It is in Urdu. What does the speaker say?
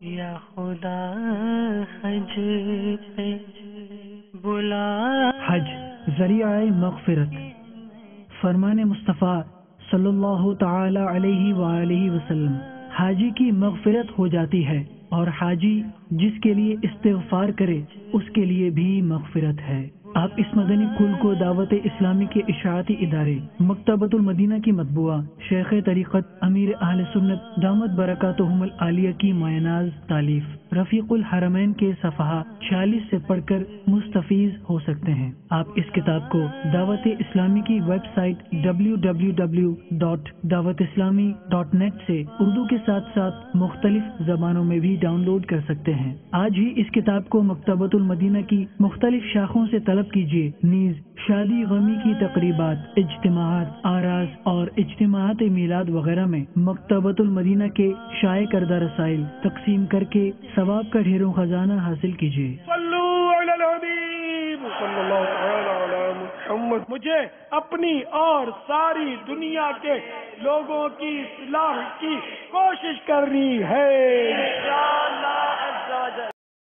یا خدا حج پہ بلا. حج ذریعہ مغفرت. فرمان مصطفیٰ صلی اللہ تعالی علیہ وآلہ وسلم، حاجی کی مغفرت ہو جاتی ہے اور حاجی جس کے لیے استغفار کرے اس کے لیے بھی مغفرت ہے. آپ اس مدنی پھول کو دعوت اسلامی کے اشاعتی ادارے مکتبۃ المدینہ کی مطبوعہ شیخ طریقت امیر اہل سنت دامت برکاتہم العالیہ کی مایہ تالیف رفیق الحرمین کے صفحہ 46 سے پڑھ کر مستفیض ہو سکتے ہیں. آپ اس کتاب کو دعوت اسلامی کی ویب سائٹ www.dawatIslami.net سے اردو کے ساتھ ساتھ مختلف زبانوں میں بھی ڈاؤن لوڈ کر سکتے ہیں. آج ہی اس کتاب کو مکتبۃ المدینہ کی مختلف شاخوں سے طلب کیجیے. نیز شادی غمی کی تقریبات، اجتماعات، آراز اور اجتماعات میلاد وغیرہ میں مکتبۃ المدینہ کے شائع کردہ رسائل تقسیم کر کے ثواب کا ڈھیروں خزانہ حاصل کیجیے. صلو علی الحبیب صلی اللہ تعالی علی محمد. مجھے اپنی اور ساری دنیا کے لوگوں کی اصلاح کی کوشش کرنی ہے.